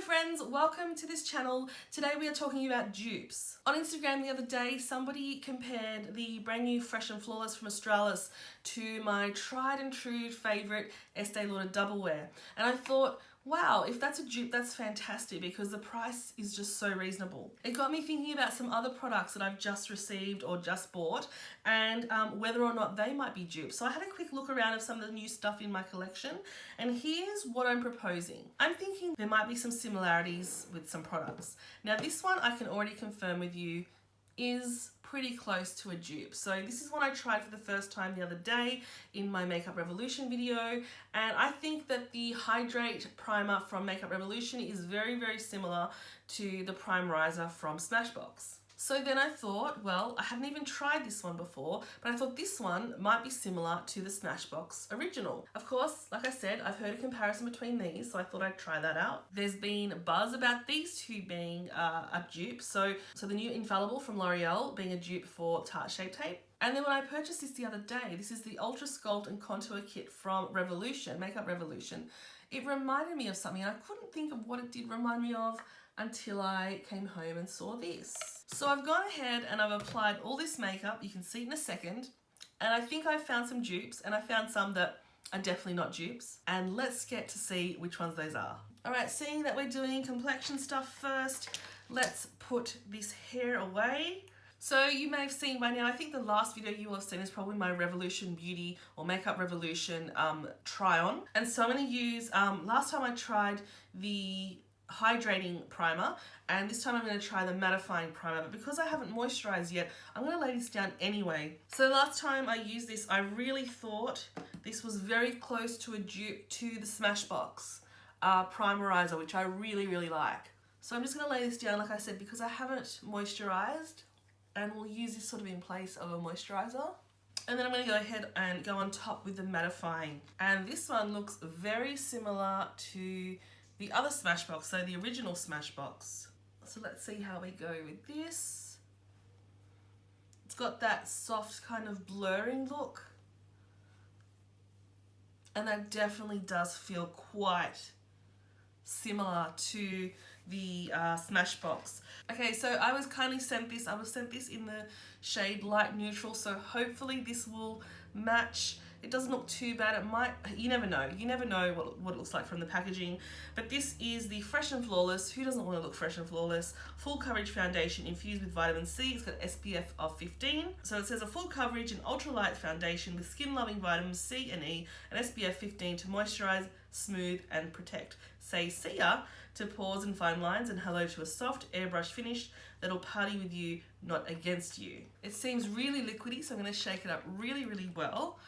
friends, welcome to this channel. Today we are talking about dupes. On Instagram the other day, somebody compared the brand new Fresh and Flawless from Australis to my tried and true favourite Estee Lauder Double Wear. And I thought, wow, if that's a dupe, that's fantastic because the price is just so reasonable. It got me thinking about some other products that I've just received or just bought and whether or not they might be dupes. So I had a quick look around of some of the new stuff in my collection, and here's what I'm proposing. I'm thinking there might be some similarities with some products. Now this one I can already confirm with you is pretty close to a dupe. So this is one I tried for the first time the other day in my Makeup Revolution video, and I think that the Hydrate Primer from Makeup Revolution is very, very similar to the Primerizer from Smashbox. So then I thought, well, I hadn't even tried this one before, but I thought this one might be similar to the Smashbox original. Of course, like I said, I've heard a comparison between these, so I thought I'd try that out. There's been buzz about these two being a dupe. So the new Infallible from L'Oreal being a dupe for Tarte Shape Tape. And then when I purchased this the other day, this is the Ultra Sculpt and Contour Kit from Revolution, Makeup Revolution. It reminded me of something, and I couldn't think of what it did remind me of until I came home and saw this. So I've gone ahead and I've applied all this makeup, you can see it in a second, and I think I found some dupes, and I found some that are definitely not dupes, and let's get to see which ones those are. Alright, seeing that we're doing complexion stuff first, let's put this hair away. So you may have seen by now, I think the last video you will have seen is probably my Revolution Beauty or Makeup Revolution try on. And so I'm going to use, last time I tried the hydrating primer, and this time I'm going to try the mattifying primer, but because I haven't moisturized yet, I'm going to lay this down anyway. So last time I used this, I really thought this was very close to a dupe to the Smashbox primerizer, which I really, really like. So I'm just going to lay this down, like I said, because I haven't moisturized, and we'll use this sort of in place of a moisturizer. And then I'm going to go ahead and go on top with the mattifying. And this one looks very similar to the other Smashbox, so the original Smashbox. So let's see how we go with this. It's got that soft kind of blurring look. And that definitely does feel quite similar to the Smashbox. Okay, so I was kindly sent this. I was sent this in the shade light neutral, so hopefully this will match. It doesn't look too bad. It might, you never know. You never know what it looks like from the packaging. But this is the Fresh and Flawless. Who doesn't want to look fresh and flawless? Full coverage foundation infused with vitamin C. It's got SPF of 15. So it says a full coverage and ultralight foundation with skin loving vitamins C and E and SPF 15 to moisturize, smooth and protect. Say see ya to pores and fine lines, and hello to a soft airbrush finish that'll party with you, not against you. It seems really liquidy, so I'm going to shake it up really, really well.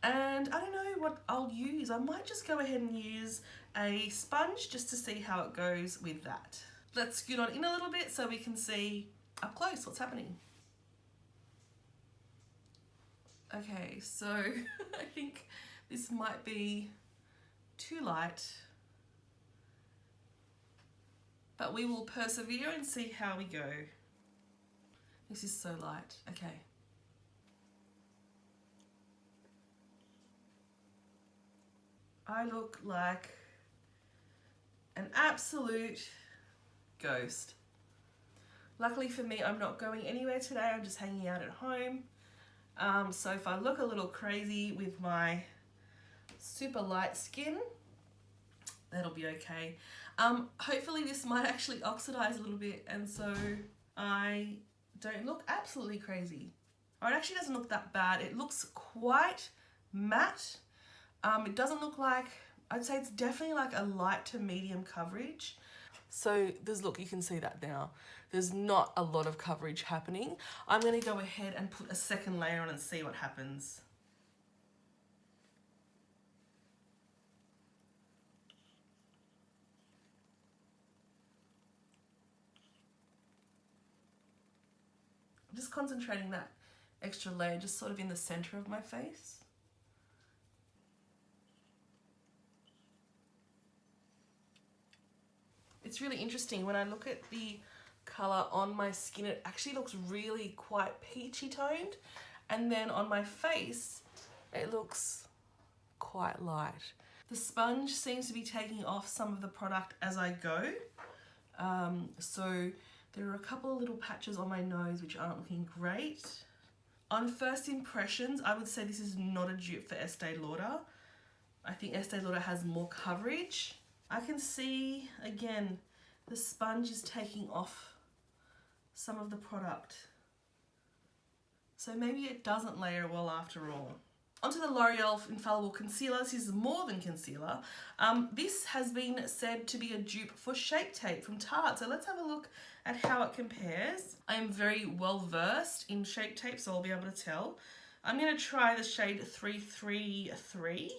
And I don't know what I'll use. I might just go ahead and use a sponge just to see how it goes with that. Let's scoot on in a little bit so we can see up close what's happening. Okay, so I think this might be too light, but we will persevere and see how we go. This is so light. Okay. I look like an absolute ghost. Luckily for me, I'm not going anywhere today. I'm just hanging out at home. So if I look a little crazy with my super light skin, that'll be okay. Hopefully this might actually oxidize a little bit, and so I don't look absolutely crazy. Or it actually doesn't look that bad. It looks quite matte. It doesn't look like, I'd say it's definitely like a light to medium coverage. So look, you can see that now. There's not a lot of coverage happening. I'm going to go ahead and put a second layer on and see what happens. I'm just concentrating that extra layer just sort of in the center of my face. It's really interesting when I look at the colour on my skin, it actually looks really quite peachy toned, and then on my face it looks quite light. The sponge seems to be taking off some of the product as I go. So there are a couple of little patches on my nose which aren't looking great. On first impressions, I would say this is not a dupe for Estee Lauder. I think Estee Lauder has more coverage. I can see, again, the sponge is taking off some of the product. So maybe it doesn't layer well after all. Onto the L'Oreal Infallible Concealer. This is more than concealer. This has been said to be a dupe for Shape Tape from Tarte. So let's have a look at how it compares. I am very well versed in Shape Tape, so I'll be able to tell. I'm going to try the shade 333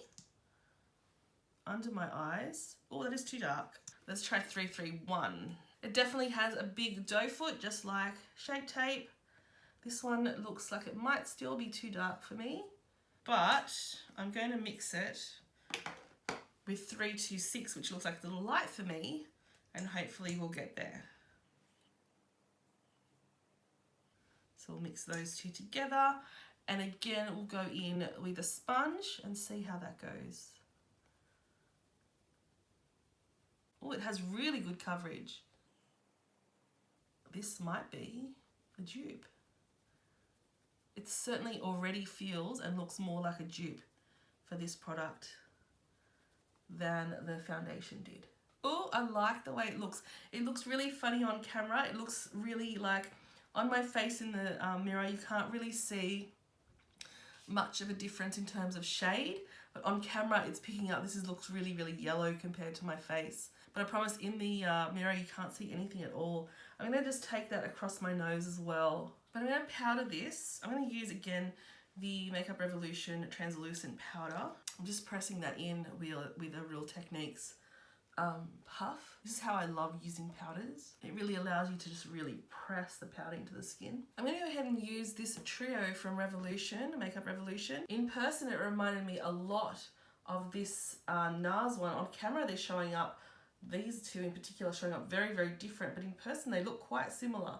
under my eyes. Oh, that is too dark. Let's try 331. It definitely has a big doe foot, just like Shape Tape. This one looks like it might still be too dark for me. But I'm going to mix it with 326, which looks like a little light for me, and hopefully we'll get there. So we'll mix those two together, and again we'll go in with a sponge and see how that goes. Oh, it has really good coverage. This might be a dupe. It certainly already feels and looks more like a dupe for this product than the foundation did. Oh, I like the way it looks. It looks really funny on camera. It looks really like on my face in the mirror, you can't really see much of a difference in terms of shade, but on camera it's picking up. This looks really, really yellow compared to my face. But I promise in the mirror you can't see anything at all. I'm going to just take that across my nose as well. But I'm going to powder this. I'm going to use again the Makeup Revolution translucent powder. I'm just pressing that in with a Real Techniques puff. This is how I love using powders. It really allows you to just really press the powder into the skin. I'm going to go ahead and use this trio from Revolution, Makeup Revolution. In person it reminded me a lot of this NARS one. On camera they're showing up, these two in particular showing up very, very different, but in person they look quite similar.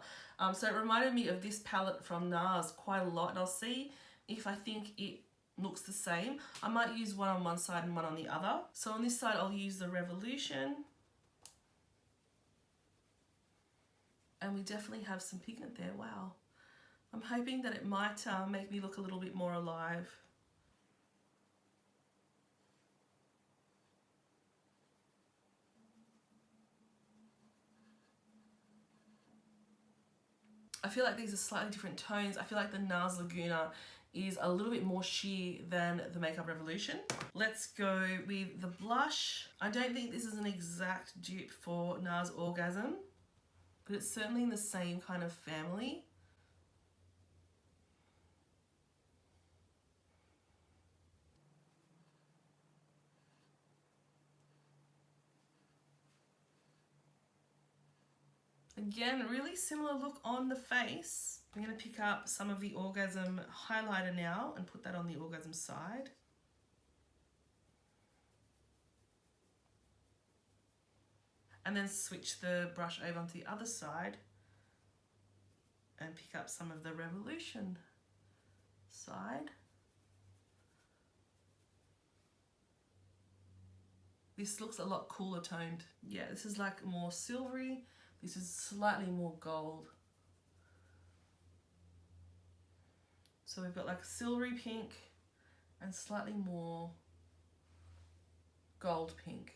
So it reminded me of this palette from NARS quite a lot, and I'll see if I think it looks the same. I might use one on one side and one on the other. So on this side I'll use the Revolution. And we definitely have some pigment there, wow. I'm hoping that it might make me look a little bit more alive. I feel like these are slightly different tones. I feel like the NARS Laguna is a little bit more sheer than the Makeup Revolution. Let's go with the blush. I don't think this is an exact dupe for NARS Orgasm, but it's certainly in the same kind of family. Again, really similar look on the face. I'm going to pick up some of the Orgasm highlighter now and put that on the Orgasm side. And then switch the brush over onto the other side and pick up some of the Revolution side. This looks a lot cooler toned. Yeah, this is like more silvery. This is slightly more gold. So we've got like a silvery pink and slightly more gold pink.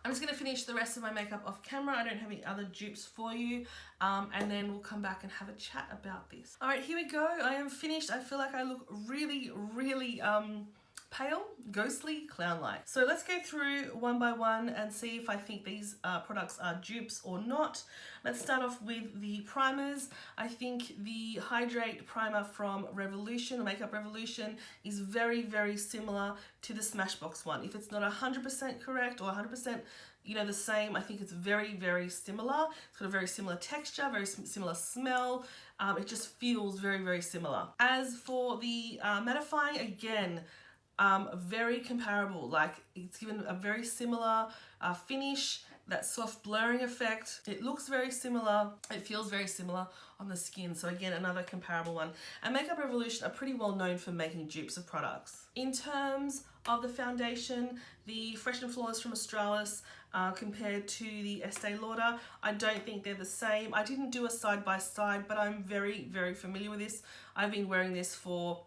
I'm just going to finish the rest of my makeup off camera. I don't have any other dupes for you. And then we'll come back and have a chat about this. All right, here we go. I am finished. I feel like I look really, really pale, ghostly, clown-like. So let's go through one by one and see if I think these products are dupes or not. Let's start off with the primers. I think the Hydrate Primer from Revolution, Makeup Revolution, is very, very similar to the Smashbox one. If it's not 100% correct or 100% the same, I think it's very, very similar. It's got a very similar texture, very similar smell. It just feels very, very similar. As for the mattifying, again, very comparable. Like, it's given a very similar finish. that soft blurring effect. It looks very similar. It feels very similar on the skin. So again, another comparable one. And Makeup Revolution are pretty well known for making dupes of products. In terms of the foundation, the Fresh and Flawless from Australis compared to the Estee Lauder, I don't think they're the same. I didn't do a side by side, but I'm very, very familiar with this. I've been wearing this for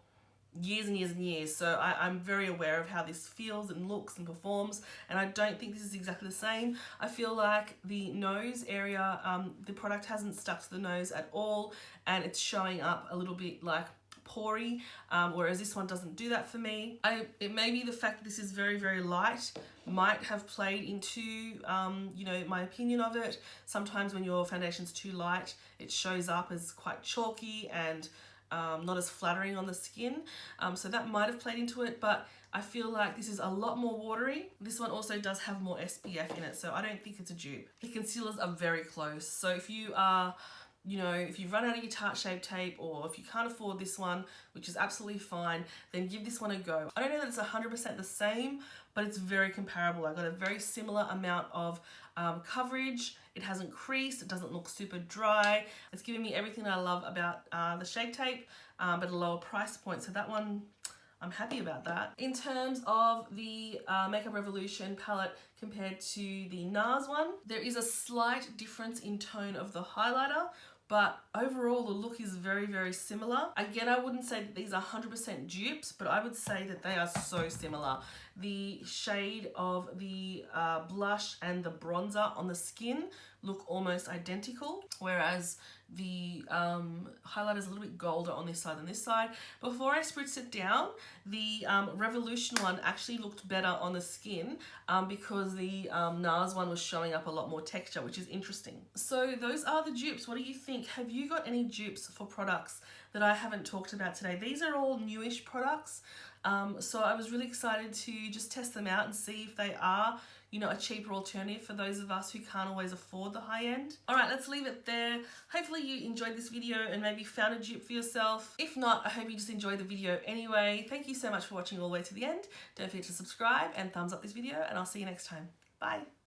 years and years and years, so I'm very aware of how this feels and looks and performs, and I don't think this is exactly the same. I feel like the nose area, the product hasn't stuck to the nose at all, and it's showing up a little bit like pory, whereas this one doesn't do that for me. It may be the fact that this is very, very light might have played into you know, my opinion of it. Sometimes when your foundation's too light, it shows up as quite chalky and not as flattering on the skin, so that might have played into it, but I feel like this is a lot more watery. This one also does have more SPF in it, so I don't think it's a dupe. The concealers are very close, so if you are, you know, if you've run out of your Tarte Shape Tape, or if you can't afford this one, which is absolutely fine, then give this one a go. I don't know that it's 100% the same, but it's very comparable. I got a very similar amount of coverage. It hasn't creased, it doesn't look super dry. It's giving me everything I love about the Shape Tape, but at a lower price point. So that one, I'm happy about that. In terms of the Makeup Revolution palette compared to the NARS one, there is a slight difference in tone of the highlighter, but overall the look is very, very similar. Again, I wouldn't say that these are 100% dupes, but I would say that they are so similar. The shade of the blush and the bronzer on the skin look almost identical, whereas the highlighter is a little bit golder on this side than this side. Before I spritzed it down, the Revolution one actually looked better on the skin because the NARS one was showing up a lot more texture, which is interesting. So those are the dupes. What do you think? Have you got any dupes for products that I haven't talked about today? These are all newish products. So I was really excited to just test them out and see if they are, you know, a cheaper alternative for those of us who can't always afford the high end. All right, let's leave it there. Hopefully you enjoyed this video and maybe found a dupe for yourself. If not, I hope you just enjoyed the video anyway. Thank you so much for watching all the way to the end. Don't forget to subscribe and thumbs up this video, and I'll see you next time. Bye.